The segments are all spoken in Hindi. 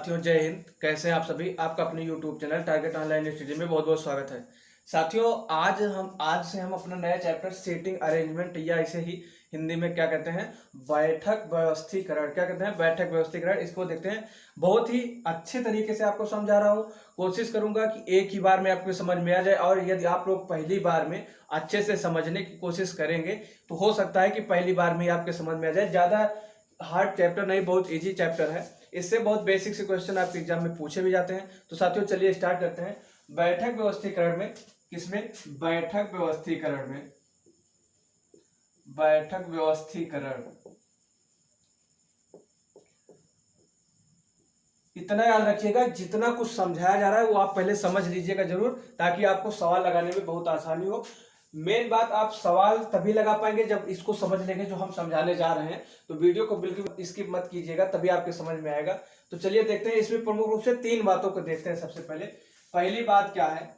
साथियों जय हिंद। कैसे हैं आप सभी। आपका अपने YouTube channel target online study में बहुत बहुत स्वागत है। साथियों आज से हम अपना नया चैप्टर सेटिंग अरेंजमेंट या इसे ही हिंदी में क्या कहते हैं, बैठक व्यवस्थीकरण, क्या कहते हैं बैठक व्यवस्थीकरण, इसको देखते हैं। बहुत ही अच्छे तरीके से आपको समझा रहा हूँ। कोशिश करूंगा कि एक ही बार में आपको समझ में आ जाए, और यदि आप लोग पहली बार में अच्छे से समझने की कोशिश करेंगे तो हो सकता है कि पहली बार में ही आपके समझ में आ जाए। ज्यादा हार्ड चैप्टर नहीं, बहुत इजी चैप्टर है। इससे बहुत बेसिक से क्वेश्चन आपके एग्जाम में पूछे भी जाते हैं। तो साथियों चलिए स्टार्ट करते हैं। बैठक व्यवस्थीकरण में, किसमें, बैठक व्यवस्थीकरण में, बैठक व्यवस्थीकरण। इतना याद रखिएगा, जितना कुछ समझाया जा रहा है वो आप पहले समझ लीजिएगा जरूर, ताकि आपको सवाल लगाने में बहुत आसानी हो। मेन बात, आप सवाल तभी लगा पाएंगे जब इसको समझ लेंगे जो हम समझाने जा रहे हैं। तो वीडियो को बिल्कुल स्किप मत कीजिएगा, तभी आपके समझ में आएगा। तो चलिए देखते हैं। इसमें प्रमुख रूप से 3 बातों को देखते हैं। सबसे पहले पहली बात क्या है,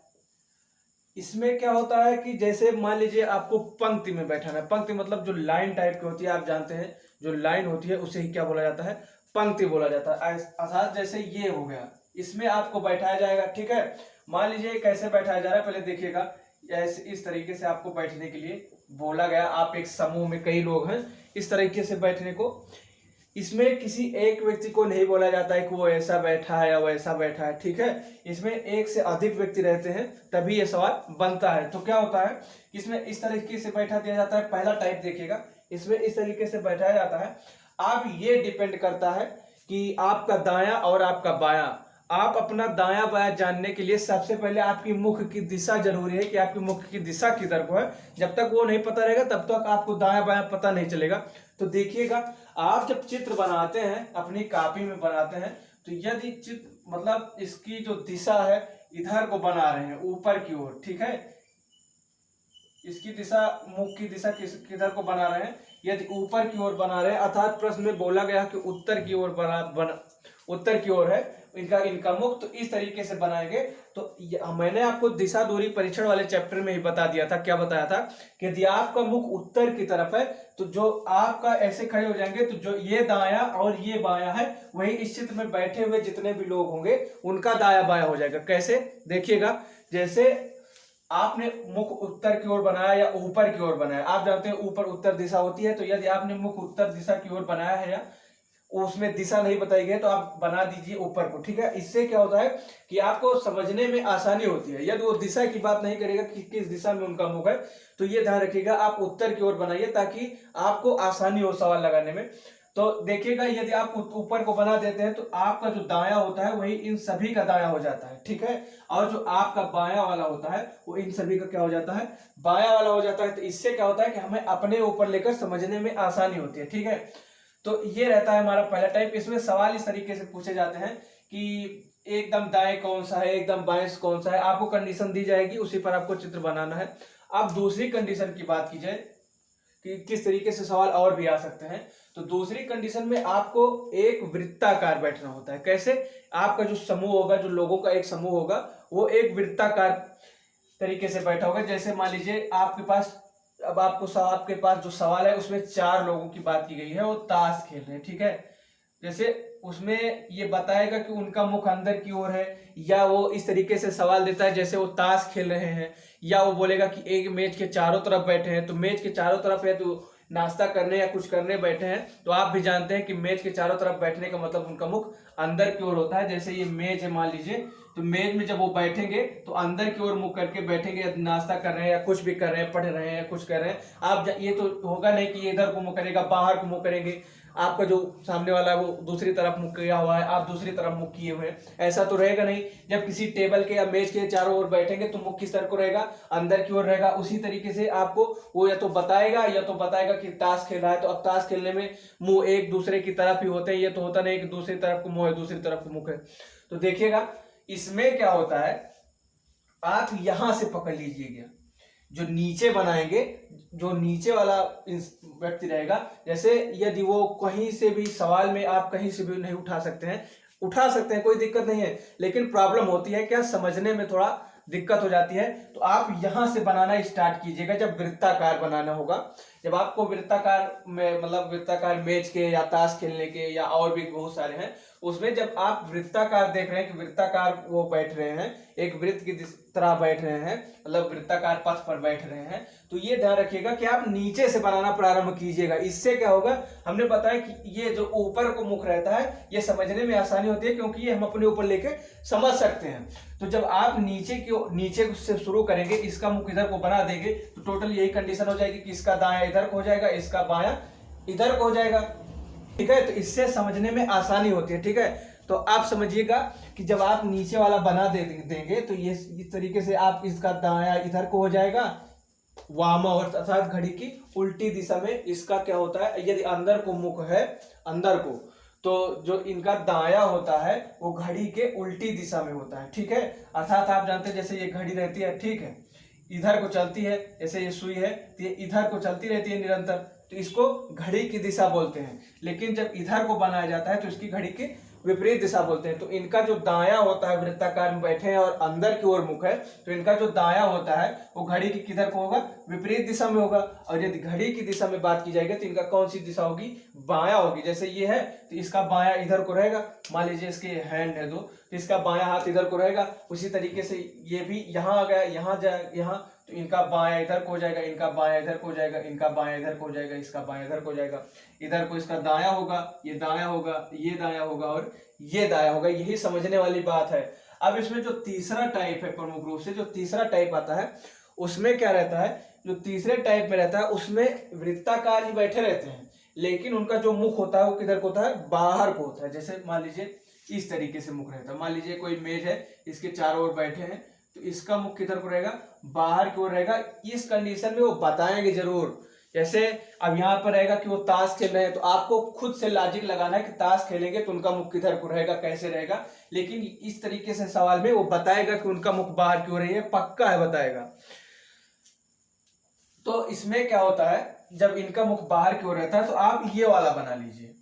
इसमें क्या होता है कि जैसे मान लीजिए आपको पंक्ति में बैठाना है। पंक्ति मतलब जो लाइन टाइप की होती है, आप जानते हैं जो लाइन होती है उसे ही क्या बोला जाता है, पंक्ति बोला जाता है। अर्थात जैसे ये हो गया, इसमें आपको बैठाया जाएगा। ठीक है, मान लीजिए कैसे बैठाया जा रहा है, पहले देखिएगा। ऐसे इस तरीके से आपको बैठने के लिए बोला गया। आप एक समूह में कई लोग हैं, इस तरीके से बैठने को। इसमें किसी एक व्यक्ति को नहीं बोला जाता है कि वो ऐसा बैठा है या वैसा बैठा है। ठीक है, इसमें एक से अधिक व्यक्ति रहते हैं तभी ये सवाल बनता है। तो क्या होता है, इसमें इस तरीके से बैठा दिया जाता है। पहला टाइप देखिएगा, इसमें इस तरीके से बैठाया जाता है। आप ये डिपेंड करता है कि आपका दायां और आपका बायां, आप अपना दायां बायां जानने के लिए सबसे पहले आपकी मुख की दिशा जरूरी है कि आपकी मुख की दिशा किधर को है। जब तक वो नहीं पता रहेगा तब तक आपको दायां बायां पता नहीं चलेगा। तो देखिएगा, आप जब चित्र बनाते हैं, अपनी कॉपी में बनाते हैं, तो यदि चित्र मतलब इसकी जो दिशा है इधर को बना रहे हैं, ऊपर की ओर। ठीक है, इसकी दिशा, मुख की दिशा किधर को बना रहे हैं, यदि ऊपर की ओर बना रहे हैं, अर्थात प्रश्न में बोला गया कि उत्तर की ओर उत्तर की ओर है इनका मुख, तो इस तरीके से बनाएंगे। तो मैंने आपको दिशा दूरी परीक्षण वाले चैप्टर में ही बता दिया था। क्या बताया था कि यदि आपका मुख उत्तर की तरफ है तो जो आपका ऐसे खड़े हो जाएंगे, तो जो ये दाया और ये बाया है, वही इस चित्र में बैठे हुए जितने भी लोग होंगे उनका दाया बाया हो जाएगा। कैसे, देखिएगा। जैसे आपने मुख उत्तर की ओर बनाया या ऊपर की ओर बनाया, आप जानते हैं ऊपर उत्तर दिशा होती है। तो यदि आपने मुख उत्तर दिशा की ओर बनाया है या उसमें दिशा नहीं बताई गई, तो आप बना दीजिए ऊपर को। ठीक है, इससे क्या होता है कि आपको समझने में आसानी होती है। यदि वो दिशा की बात नहीं करेगा कि किस दिशा में उनका मुख है, तो ये ध्यान रखिएगा आप उत्तर की ओर बनाइए ताकि आपको आसानी हो सवाल लगाने में। तो देखिएगा, यदि आप ऊपर को बना देते हैं तो आपका जो दाया होता है वही इन सभी का दाया हो जाता है। ठीक है, और जो आपका बाया वाला होता है वो इन सभी का क्या हो जाता है, बाया वाला हो जाता है। तो इससे क्या होता है कि हमें अपने ऊपर लेकर समझने में आसानी होती है। ठीक है, तो ये रहता है हमारा पहला टाइप। इसमें सवाल इस तरीके से पूछे जाते हैं कि एकदम दाएं कौन सा है, एकदम बाएं कौन सा है। आपको कंडीशन दी जाएगी, उसी पर आपको चित्र बनाना है। अब दूसरी कंडीशन की बात की जाए कि किस तरीके से सवाल और भी आ सकते हैं, तो दूसरी कंडीशन में आपको एक वृत्ताकार बैठना होता है। कैसे, आपका जो समूह होगा, जो लोगों का एक समूह होगा, वो एक वृत्ताकार तरीके से बैठा होगा। जैसे मान लीजिए आपके पास, अब आपके पास जो सवाल है उसमें 4 लोगों की बात की गई है, वो ताश खेल रहे हैं। ठीक है, जैसे उसमें ये बताएगा कि उनका मुख अंदर की ओर है, या वो इस तरीके से सवाल देता है जैसे वो ताश खेल रहे हैं, या वो बोलेगा कि एक मेज के चारों तरफ बैठे हैं। तो मेज के चारों तरफ है तो नाश्ता करने या कुछ करने बैठे हैं, तो आप भी जानते हैं कि मेज के चारों तरफ बैठने का मतलब उनका मुख अंदर की ओर होता है। जैसे ये मेज है मान लीजिए, तो मेज में जब वो बैठेंगे तो अंदर की ओर मुख करके बैठेंगे, नाश्ता कर रहे हैं या कुछ भी कर रहे हैं, पढ़ रहे हैं या कुछ कर रहे हैं। आप ये तो होगा नहीं कि ये इधर को मुंह करेगा, बाहर को मुंह करेंगे। आपका जो सामने वाला है वो दूसरी तरफ मुंह किया हुआ है, आप दूसरी तरफ मुंह किए हुए हैं, ऐसा तो रहेगा नहीं। जब किसी टेबल के या मेज के चारों ओर बैठेंगे तो मुंह किस तरफ को रहेगा, अंदर की ओर रहेगा। उसी तरीके से आपको वो या तो बताएगा कि ताश खेल रहा है, तो अब ताश खेलने में मुंह एक दूसरे की तरफ ही होते हैं। ये तो होता नहीं कि दूसरी तरफ को मुंह है, दूसरी तरफ को मुंह है। तो देखिएगा, इसमें क्या होता है, आप यहां से पकड़ लीजिएगा, जो नीचे बनाएंगे, जो नीचे वाला व्यक्ति रहेगा। जैसे यदि वो कहीं से भी सवाल में, आप कहीं से भी नहीं उठा सकते हैं, कोई दिक्कत नहीं है, लेकिन प्रॉब्लम होती है क्या, समझने में थोड़ा दिक्कत हो जाती है। तो आप यहां से बनाना स्टार्ट कीजिएगा जब वृत्ताकार बनाना होगा। जब आपको वृत्ताकार में मतलब वृत्ताकार मैच के या ताश खेलने के या और भी बहुत सारे हैं, उसमें जब आप वृत्ताकार देख रहे हैं कि वृत्ताकार वो बैठ रहे हैं, एक वृत्त की तरह बैठ रहे हैं, मतलब वृत्ताकार पथ पर बैठ रहे हैं, तो ये ध्यान रखिएगा कि आप नीचे से बनाना प्रारंभ कीजिएगा। इससे क्या होगा, हमने बताया कि ये जो ऊपर को मुख रहता है ये समझने में आसानी होती है, क्योंकि ये हम अपने ऊपर लेके समझ सकते हैं। तो जब आप नीचे से शुरू करेंगे, इसका मुख इधर को बना देंगे, तो टोटल यही कंडीशन हो जाएगी कि इसका दायां इधर को हो जाएगा, इसका बायां इधर को हो जाएगा। ठीक है, तो इससे समझने में आसानी होती है। ठीक है, तो आप समझिएगा कि जब आप नीचे वाला बना देंगे तो ये इस तरीके से आप इसका दायां इधर को हो जाएगा, वामावर्त अर्थात घड़ी की उल्टी दिशा में इसका क्या होता है, यदि अंदर को मुख है अंदर को, तो जो इनका दाया होता है वो घड़ी के उल्टी दिशा में होता है। ठीक है, अर्थात आप जानते हैं जैसे ये घड़ी रहती है, ठीक है, इधर को चलती है, जैसे ये सुई है तो ये इधर को चलती रहती है निरंतर, तो इसको घड़ी की दिशा बोलते हैं। लेकिन जब इधर को बनाया जाता है तो इसकी घड़ी की विपरीत दिशा बोलते हैं। तो इनका जो दाया होता है, वृत्ताकार में बैठे हैं और अंदर की ओर मुख है, तो इनका जो दाया होता है वो घड़ी की किधर को होगा, विपरीत दिशा में होगा। और यदि घड़ी की दिशा में बात की जाएगी तो इनका कौन सी दिशा होगी, बाया होगी। जैसे ये है तो इसका बाया इधर को रहेगा, मान लीजिए इसके हैंड है दो, तो इसका बाया हाथ इधर को रहेगा। उसी तरीके से ये भी यहाँ आ गया, यहाँ जाए यहाँ, तो इनका बाया इधर को हो जाएगा, इनका बाया इधर को हो जाएगा, इनका बाया इधर को हो जाएगा, इसका बाया इधर को हो जाएगा। इधर को इसका दाया होगा, ये दाया होगा, ये दाया होगा और ये दाया होगा। यही समझने वाली बात है। अब इसमें जो तीसरा टाइप है, प्रमुख रूप से जो तीसरा टाइप आता है, उसमें क्या रहता है, जो तीसरे टाइप में रहता है उसमें वृत्ताकार ही बैठे रहते हैं, लेकिन उनका जो मुख होता है वो किधर को होता है, बाहर को होता है। जैसे मान लीजिए इस तरीके से मुख रहता है, मान लीजिए कोई मेज है, इसके चारों ओर बैठे हैं, तो इसका मुख किधर को रहेगा, बाहर की ओर रहेगा। इस कंडीशन में वो बताएंगे जरूर। जैसे अब यहाँ पर रहेगा कि वो ताश खेल रहे हैं, तो आपको खुद से लॉजिक लगाना है कि ताश खेलेंगे तो उनका मुख किधर को रहेगा, कैसे रहेगा। लेकिन इस तरीके से सवाल में वो बताएगा कि उनका मुख बाहर की ओर है, पक्का है बताएगा। तो इसमें क्या होता है, जब इनका मुख बाहर की ओर रहता है तो आप ये वाला बना लीजिए,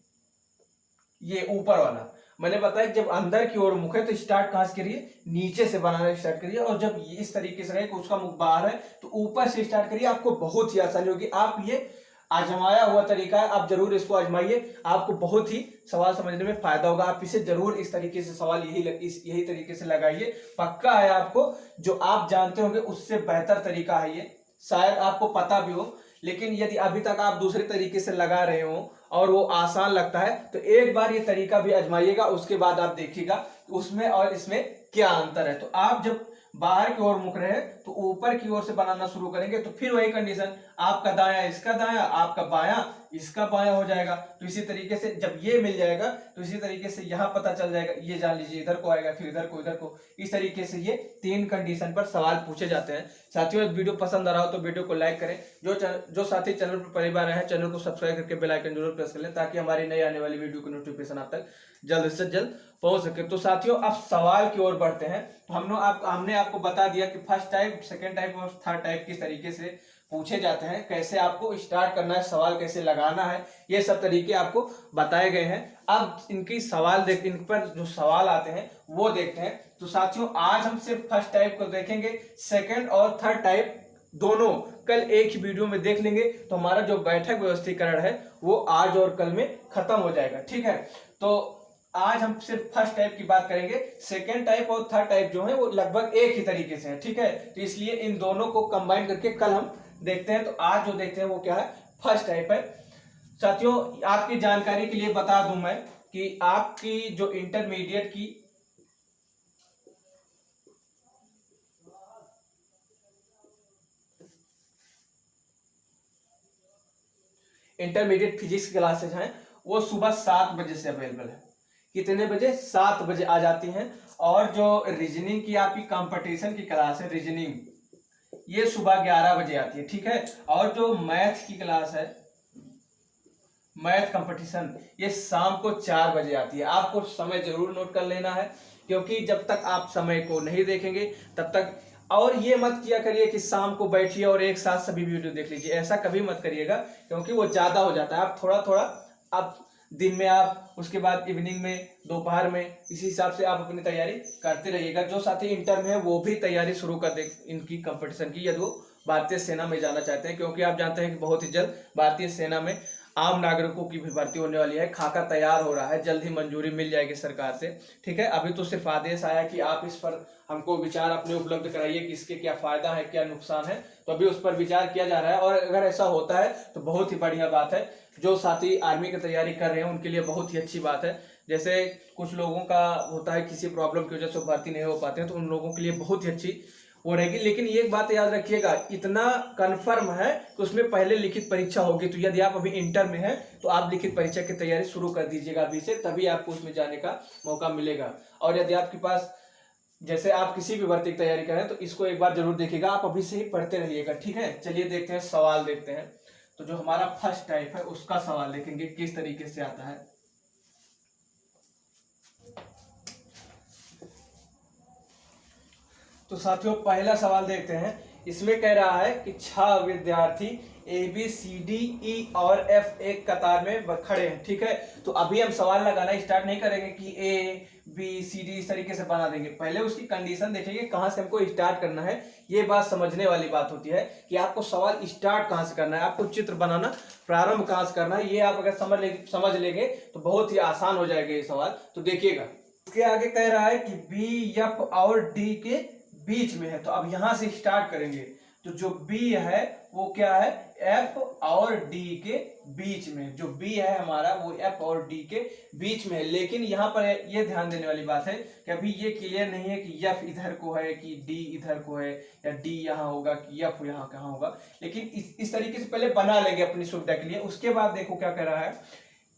ये ऊपर वाला। मैंने बताया जब अंदर की ओर मुख है तो स्टार्ट कहां से करिए, नीचे से बनाना स्टार्ट करिए। और जब इस तरीके से रहे कि उसका मुख बाहर है तो ऊपर से स्टार्ट करिए, आपको बहुत ही आसानी होगी। आप ये आजमाया हुआ तरीका है, आप जरूर इसको आजमाइए, आपको बहुत ही सवाल समझने में फायदा होगा। आप इसे जरूर इस तरीके से सवाल यही तरीके से लगाइए, पक्का है आपको जो आप जानते होंगे उससे बेहतर तरीका है ये, शायद आपको पता भी हो। लेकिन यदि अभी तक आप दूसरे तरीके से लगा रहे हो और वो आसान लगता है तो एक बार ये तरीका भी आजमाइएगा, उसके बाद आप देखिएगा उसमें और इसमें क्या अंतर है। तो आप जब बाहर की ओर मुख रहे तो ऊपर की ओर से बनाना शुरू करेंगे तो फिर वही कंडीशन, आपका दाया इसका दाया, आपका बाया इसका बाया हो जाएगा। तो इसी तरीके से जब ये मिल जाएगा तो इसी तरीके से यहाँ पता चल जाएगा, ये जान लीजिए इधर को आएगा, फिर इधर को। इस तरीके से ये 3 कंडीशन पर सवाल पूछे जाते हैं। साथियों वीडियो पसंद आ रहा हो तो वीडियो को लाइक करें, जो साथी चैनल पर पहली बार है चैनल को सब्सक्राइब करके बेल आइकन जरूर प्रेस कर लें, ताकि हमारी नई आने वाली वीडियो की नोटिफिकेशन आप तक जल्द से जल्द पहुंच सके। तो साथियों अब सवाल की ओर बढ़ते हैं। तो हमने आपको बता दिया कि फर्स्ट टाइप, सेकेंड टाइप और थर्ड टाइप किस तरीके से पूछे जाते हैं, कैसे आपको स्टार्ट करना है, सवाल कैसे लगाना है, ये सब तरीके आपको बताए गए हैं। अब इनकी इन पर जो सवाल आते हैं वो देखते हैं। तो साथियों आज हम सिर्फ फर्स्ट टाइप को देखेंगे, सेकेंड और थर्ड टाइप दोनों कल एक ही वीडियो में देख लेंगे। तो हमारा जो बैठक व्यवस्थीकरण है वो आज और कल में खत्म हो जाएगा। ठीक है, तो आज हम सिर्फ फर्स्ट टाइप की बात करेंगे, सेकेंड टाइप और थर्ड टाइप जो है वो लगभग एक ही तरीके से है। ठीक है, तो इसलिए इन दोनों को कंबाइन करके कल हम देखते हैं। तो आज जो देखते हैं वो क्या है, फर्स्ट टाइप है। साथियों आपकी जानकारी के लिए बता दूं मैं कि आपकी जो इंटरमीडिएट फिजिक्स क्लासेज हैं वो सुबह 7 बजे से अवेलेबल है। कितने बजे, 7 बजे आ जाती हैं। और जो रीजनिंग की आपकी कंपटीशन की क्लास है रीजनिंग, ये सुबह 11 बजे आती है। ठीक है, और जो मैथ की क्लास है मैथ कंपटीशन, ये शाम को 4 बजे आती है। आपको समय जरूर नोट कर लेना है, क्योंकि जब तक आप समय को नहीं देखेंगे तब तक, और ये मत किया करिए कि शाम को बैठिए और एक साथ सभी वीडियो देख लीजिए, ऐसा कभी मत करिएगा, क्योंकि वो ज्यादा हो जाता है। आप थोड़ा थोड़ा, आप दिन में, आप उसके बाद इवनिंग में, दोपहर में, इसी हिसाब से आप अपनी तैयारी करते रहिएगा। जो साथी इंटर में है वो भी तैयारी शुरू कर दे इनकी कंपटीशन की, यदि वो भारतीय सेना में जाना चाहते हैं, क्योंकि आप जानते हैं कि बहुत ही जल्द भारतीय सेना में आम नागरिकों की भी भर्ती होने वाली है। खाका तैयार हो रहा है, जल्द ही मंजूरी मिल जाएगी सरकार से। ठीक है, अभी तो सिर्फ आदेश आया कि आप इस पर हमको विचार अपने उपलब्ध कराइए कि इसके क्या फायदा है क्या नुकसान है, तो अभी उस पर विचार किया जा रहा है। और अगर ऐसा होता है तो बहुत ही बढ़िया बात है। जो साथी आर्मी की तैयारी कर रहे हैं उनके लिए बहुत ही अच्छी बात है। जैसे कुछ लोगों का होता है किसी प्रॉब्लम की वजह से भर्ती नहीं हो पाते हैं, तो उन लोगों के लिए बहुत ही अच्छी वो रहेगी। लेकिन ये एक बात याद रखिएगा, इतना कंफर्म है कि उसमें पहले लिखित परीक्षा होगी। तो यदि आप अभी इंटर में हैं तो आप लिखित परीक्षा की तैयारी शुरू कर दीजिएगा अभी से, तभी आपको उसमें जाने का मौका मिलेगा। और यदि आपके पास जैसे आप किसी भी भर्ती की तैयारी करें तो इसको एक बार जरूर देखिएगा, आप अभी से ही पढ़ते रहिएगा। ठीक है, चलिए देखते हैं, सवाल देखते हैं। तो जो हमारा फर्स्ट टाइप है उसका सवाल देखेंगे किस तरीके से आता है। तो साथियों पहला सवाल देखते हैं। इसमें कह रहा है कि 6 विद्यार्थी ABCDE और F एक कतार में खड़े हैं। ठीक है, तो अभी हम सवाल लगाना स्टार्ट नहीं करेंगे कि ABCD इस तरीके से बना देंगे। पहले उसकी कंडीशन देखेंगे कहाँ से हमको स्टार्ट करना है। ये बात समझने वाली बात होती है कि आपको सवाल स्टार्ट कहाँ से करना है, आपको चित्र बनाना प्रारंभ कहाँ से करना है। ये आप अगर समझ लेंगे तो बहुत ही आसान हो जाएगा ये सवाल। तो देखिएगा, इसके आगे कह रहा है कि B, F और D के बीच में है। तो अब यहां से स्टार्ट करेंगे। तो जो B है वो क्या है, F और D के बीच में। जो B है हमारा वो F और D के बीच में है। लेकिन यहाँ पर ये ध्यान देने वाली बात है कि अभी ये क्लियर नहीं है कि F इधर को है कि D इधर को है, या D यहाँ होगा कि F यहाँ कहाँ होगा। लेकिन इस तरीके से पहले बना लेंगे अपनी सुविधा के लिए। उसके बाद देखो क्या कह रहा है,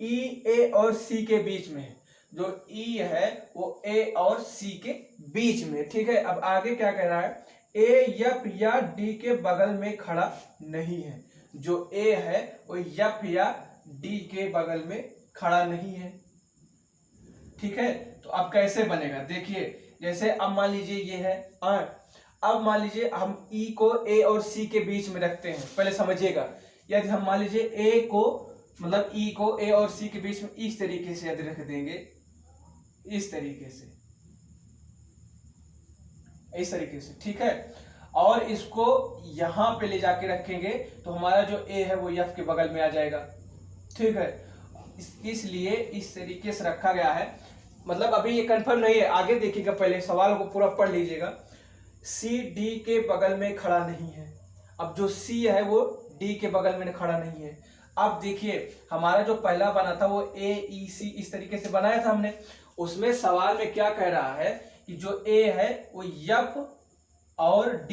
E, A और C के बीच में है। जो E है वो A और C के बीच में। ठीक है, अब आगे क्या कह रहा है, A, F या D के बगल में खड़ा नहीं है। जो A है वो F या D के बगल में खड़ा नहीं है। ठीक है, तो अब कैसे बनेगा देखिए। जैसे अब मान लीजिए ये है, अब मान लीजिए हम E को A और C के बीच में रखते हैं। पहले समझिएगा, यदि हम मान लीजिए A को मतलब E को A और C के बीच में इस तरीके से यदि रख देंगे, इस तरीके से, इस तरीके से। ठीक है, और इसको यहां पे ले जाके रखेंगे तो हमारा जो A है वो F के बगल में आ जाएगा। ठीक है, इसलिए इस तरीके से रखा गया है। मतलब अभी ये कंफर्म नहीं है, आगे देखिएगा, पहले सवाल को पूरा पढ़ लीजिएगा। C D के बगल में खड़ा नहीं है। अब जो C है वो D के बगल में खड़ा नहीं है। अब देखिए हमारा जो पहला बना था वो AEC इस तरीके से बनाया था हमने। उसमें सवाल में क्या कह रहा है कि जो A है वो F और D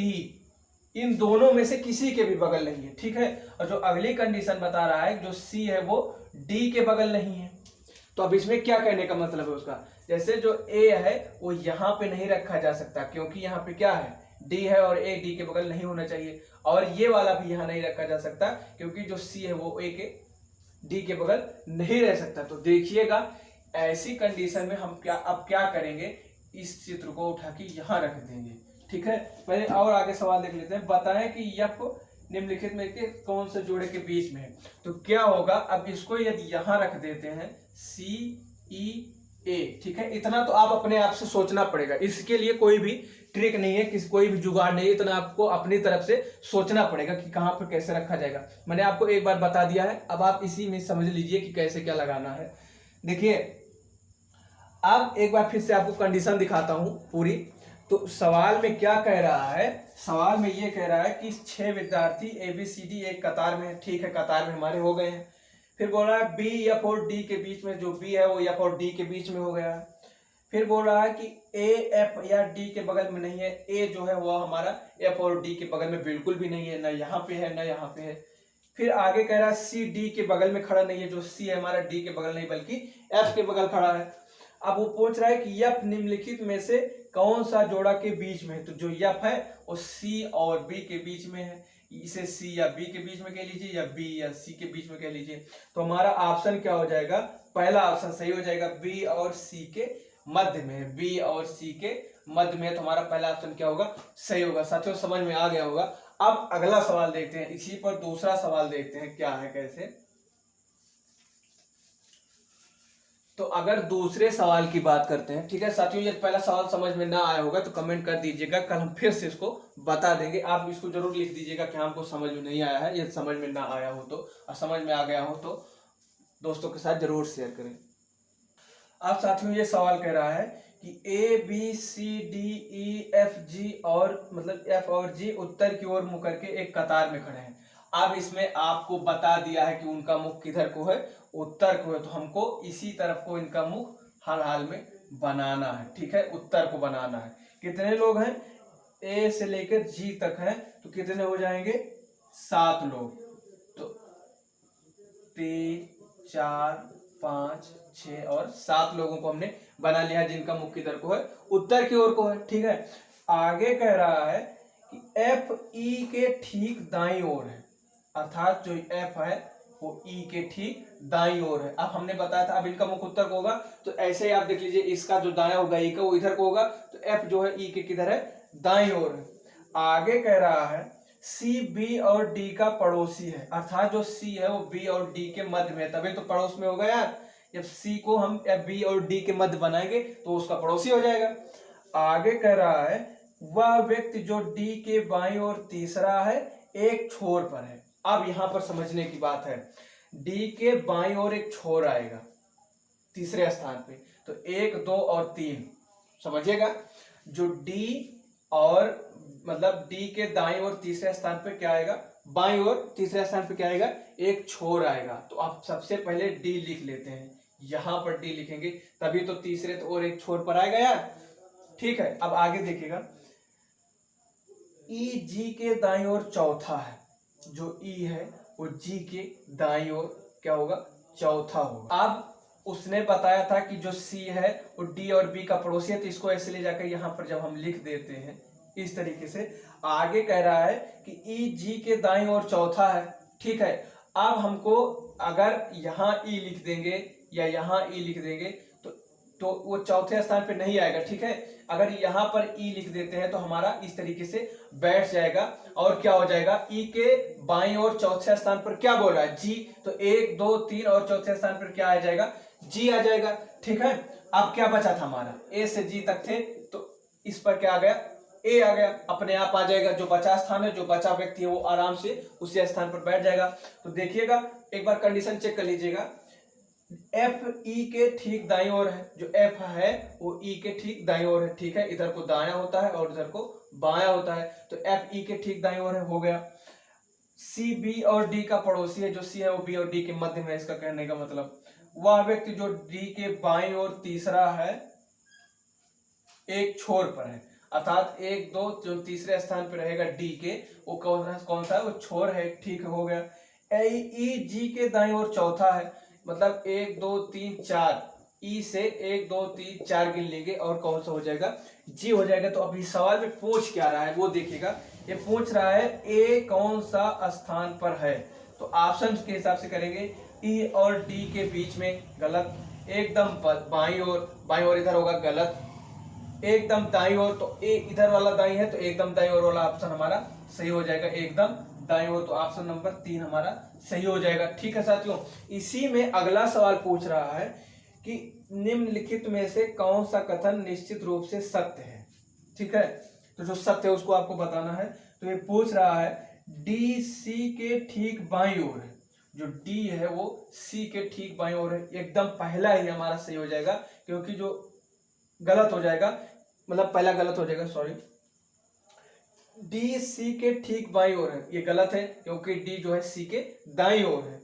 इन दोनों में से किसी के भी बगल नहीं है। ठीक है, और जो अगली कंडीशन बता रहा है जो C है वो D के बगल नहीं है। तो अब इसमें क्या कहने का मतलब है उसका, जैसे जो A है वो यहाँ पे नहीं रखा जा सकता, क्योंकि यहाँ पे क्या है, D है और A D के बगल नहीं होना चाहिए। और ये वाला भी यहाँ नहीं रखा जा सकता, क्योंकि जो C है वो A के D के बगल नहीं रह सकता। तो देखिएगा ऐसी कंडीशन में हम क्या करेंगे, इस चित्र को उठा के यहाँ रख देंगे। ठीक है, पहले और आगे सवाल देख लेते हैं। बताएं कि F निम्नलिखित में के कौन से जोड़े के बीच में है। तो क्या होगा, अब इसको यदि यहाँ रख देते हैं CEA। ठीक है, इतना तो आप अपने आप से सोचना पड़ेगा, इसके लिए कोई भी ट्रिक नहीं है, कोई भी जुगाड़ नहीं है। इतना आपको अपनी तरफ से सोचना पड़ेगा कि कहाँ पर कैसे रखा जाएगा। मैंने आपको एक बार बता दिया है, अब आप इसी में समझ लीजिए कि कैसे क्या लगाना है। देखिए अब एक बार फिर से आपको कंडीशन दिखाता हूं पूरी। तो सवाल में क्या कह रहा है, सवाल में ये कह रहा है कि 6 विद्यार्थी ABCD एक कतार में है। ठीक है, कतार में हमारे हो गए हैं। फिर बोल रहा है B, F और D के बीच में, जो B है वो F और D के बीच में हो गया है। फिर बोल रहा है कि A, F या D के बगल में नहीं है। A जो है वो हमारा F और D के बगल में बिल्कुल भी नहीं है, ना यहाँ पे है ना यहाँ पे है। फिर आगे कह रहा है C D के बगल में खड़ा नहीं है। जो C है हमारा D के बगल नहीं बल्कि F के बगल खड़ा है। अब वो पूछ रहा है कि F निम्नलिखित में से कौन सा जोड़ा के बीच में है। तो जो F है वो C और B के बीच में है। इसे C या B के बीच में कह लीजिए, या B या C के बीच में कह लीजिए। तो हमारा ऑप्शन क्या हो जाएगा, पहला ऑप्शन सही हो जाएगा, B और C के मध्य में है। B और C के मध्य में है, तो हमारा पहला ऑप्शन क्या होगा, सही होगा। साथियों समझ में आ गया होगा। अब अगला सवाल देखते हैं, इसी पर दूसरा सवाल देखते हैं क्या है कैसे। तो अगर दूसरे सवाल की बात करते हैं, ठीक है साथियों, ये पहला सवाल समझ में ना आया होगा तो कमेंट कर दीजिएगा, कल हम फिर से इसको बता देंगे। आप इसको जरूर लिख दीजिएगा कि हमको समझ में नहीं आया है, ये समझ में ना आया हो तो, और समझ में आ गया हो तो दोस्तों के साथ जरूर शेयर करें। अब साथियों ये सवाल कह रहा है कि A B C D E F G और मतलब एफ और जी उत्तर की ओर मुंह करके एक कतार में खड़े हैं। अब इसमें आपको बता दिया है कि उनका मुख किधर को है, उत्तर को है, तो हमको इसी तरफ को इनका मुख हर हाल में बनाना है, ठीक है, उत्तर को बनाना है। कितने लोग हैं, ए से लेकर जी तक हैं, तो कितने हो जाएंगे, 7 लोग। तो 3 4 5 6 और 7 लोगों को हमने बना लिया जिनका मुख किधर को है, उत्तर की ओर को है, ठीक है। आगे कह रहा है कि एफ ई के ठीक दाईं ओर है, अर्थात जो एफ है वो ई के ठीक दाईं ओर है। अब हमने बताया था अब इनका मुख उत्तर को होगा, तो ऐसे ही आप देख लीजिए, इसका जो दाया होगा ई का वो इधर को होगा, तो एफ जो है ई के किधर है, दाईं ओर है। आगे कह रहा है सी बी और डी का पड़ोसी है, अर्थात जो सी है वो बी और डी के मध्य में है, तभी तो पड़ोस में होगा यार। जब सी को हम बी और डी के मध्य बनाएंगे तो उसका पड़ोसी हो जाएगा। आगे कह रहा है वह व्यक्ति जो डी के बाईं ओर तीसरा है एक छोर पर है। अब यहां पर समझने की बात है, डी के बाईं ओर एक छोर आएगा तीसरे स्थान पे, तो 1 2 और 3 समझिएगा। जो डी और मतलब डी के दाईं ओर तीसरे स्थान पे क्या आएगा, बाईं ओर तीसरे स्थान पे क्या आएगा, एक छोर आएगा। तो आप सबसे पहले डी लिख लेते हैं, यहां पर डी लिखेंगे तभी तो तीसरे तो और एक छोर पर आएगा यार, ठीक है। अब आगे देखिएगा, ई जी के दाईं ओर चौथा है, जो ई है वो जी के दाईं ओर क्या होगा, चौथा होगा। अब उसने बताया था कि जो सी है वो डी और बी का पड़ोसी है, तो इसको ऐसे ले जाकर यहाँ पर जब हम लिख देते हैं इस तरीके से। आगे कह रहा है कि ई जी के दाईं ओर चौथा है, ठीक है। अब हमको अगर यहाँ ई लिख देंगे या यहाँ ई लिख देंगे तो वो चौथे स्थान पे नहीं आएगा, ठीक है। अगर यहाँ पर ई लिख देते हैं तो हमारा इस तरीके से बैठ जाएगा, और क्या हो जाएगा, ई के बाईं ओर चौथे स्थान पर क्या बोल रहा है, जी, तो 1 2 3 और चौथे स्थान पर क्या आ जाएगा, जी आ जाएगा, ठीक है। अब क्या बचा था हमारा, ए से जी तक थे, तो इस पर क्या आ गया, ए आ गया, अपने आप आ जाएगा। जो बचा स्थान है, जो बचा व्यक्ति है वो आराम से उसी स्थान पर बैठ जाएगा। तो देखिएगा एक बार कंडीशन चेक कर लीजिएगा, एफ ई के ठीक दाईं ओर है, जो एफ है वो ई के ठीक दाईं ओर है, ठीक है। इधर को दाया होता है और इधर को बाया होता है, तो एफ ई के ठीक दाईं ओर है, हो गया। सी बी और डी का पड़ोसी है, जो सी है वो बी और डी के मध्य में है, इसका कहने का मतलब वह व्यक्ति जो डी के बाईं ओर तीसरा है एक छोर पर है, अर्थात 1 2 जो तीसरे स्थान पर रहेगा डी के, वो कौन सा है, वो छोर है, ठीक हो गया। ई जी के दाईं ओर चौथा है, मतलब 1 2 3 4, ई से 1 2 3 4 गिन लेंगे और कौन सा हो जाएगा, जी हो जाएगा। तो अभी सवाल में पूछ क्या रहा है वो देखिएगा, ये पूछ रहा है ए कौन सा स्थान पर है, तो ऑप्शन के हिसाब से करेंगे, ई और डी के बीच में गलत, एकदम बाईं ओर इधर होगा गलत, एकदम दाईं ओर, तो ए इधर वाला दाईं है तो एकदम दाईं ओर वाला ऑप्शन हमारा सही हो जाएगा, एकदम दाईं ओर, तो ऑप्शन नंबर 3 हमारा सही हो जाएगा, ठीक है साथियों। इसी में अगला सवाल पूछ रहा है कि निम्नलिखित में से कौन सा कथन निश्चित रूप से सत्य है, ठीक है। तो जो सत्य है उसको आपको बताना है। तो ये पूछ रहा है डी सी के ठीक बाईं ओर है, जो डी है वो सी के ठीक बाईं ओर है, एकदम पहला ही हमारा सही हो जाएगा, क्योंकि जो गलत हो जाएगा, मतलब पहला गलत हो जाएगा, सॉरी, डी सी के ठीक बाईं ओर है, ये गलत है क्योंकि डी जो है सी के दाईं ओर है।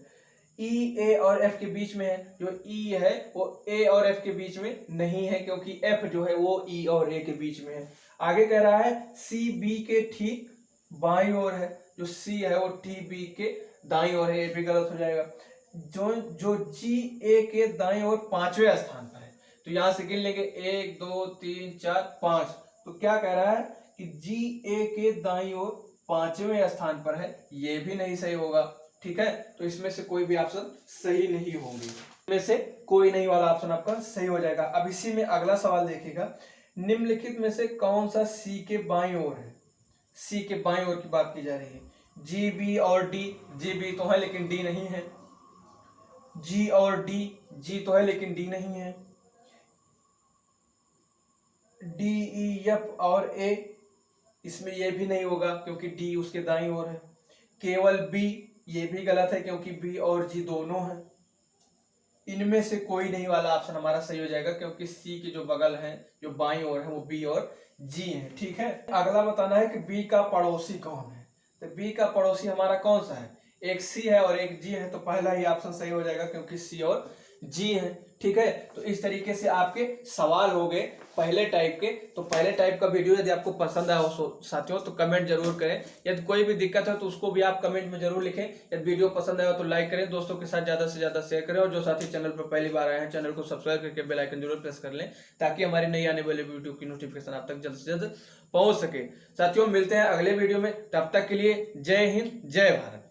ई ए और एफ के बीच में है, जो ई है वो ए और एफ के बीच में नहीं है, क्योंकि एफ जो है वो ई और ए के बीच में है। आगे कह रहा है सी बी के ठीक बाईं ओर है, जो सी है वो टी बी के दाईं ओर है, ये भी गलत हो जाएगा। जो जी ए के दाईं ओर 5वें स्थान पर है, तो यहां से गिन लेंगे 1 2 3 4 5, तो क्या कह रहा है कि जी ए के दाईं ओर 5वें स्थान पर है, ये भी नहीं सही होगा, ठीक है। तो इसमें से कोई भी ऑप्शन सही नहीं होंगे, इसमें से कोई नहीं वाला ऑप्शन आपका सही हो जाएगा। अब इसी में अगला सवाल देखिएगा, निम्नलिखित में से कौन सा सी के बाईं ओर है, सी के बाईं ओर की बात की जा रही है, जी बी और डी, जी बी तो है लेकिन डी नहीं है। जी और डी, जी तो है लेकिन डी नहीं है। डी, ई, एफ और ए, इसमें ये भी नहीं होगा क्योंकि डी उसके दाईं ओर है। केवल बी, ये भी गलत है क्योंकि बी और जी दोनों हैं। इनमें से कोई नहीं वाला ऑप्शन हमारा सही हो जाएगा क्योंकि सी के जो बगल है, जो बाईं ओर है, वो बी और जी है। ठीक है, अगला बताना है कि बी का पड़ोसी कौन है। तो बी का पड़ोसी हमारा कौन सा है, एक सी है और एक जी है, तो पहला ही ऑप्शन सही हो जाएगा क्योंकि सी और जी है। ठीक है, तो इस तरीके से आपके सवाल हो गए पहले टाइप के। तो पहले टाइप का वीडियो यदि आपको पसंद आया हो साथियों तो कमेंट जरूर करें। यदि कोई भी दिक्कत है तो उसको भी आप कमेंट में जरूर लिखें। यदि वीडियो पसंद आया तो लाइक करें, दोस्तों के साथ ज्यादा से ज्यादा शेयर करें, और जो साथी चैनल पर पहली बार आए हैं चैनल को सब्सक्राइब करके बेल आइकन जरूर प्रेस कर लें ताकि हमारी नई आने वाली वीडियो की नोटिफिकेशन आप तक जल्द से जल्द पहुंच सके। साथियों मिलते हैं अगले वीडियो में, तब तक के लिए जय हिंद जय भारत।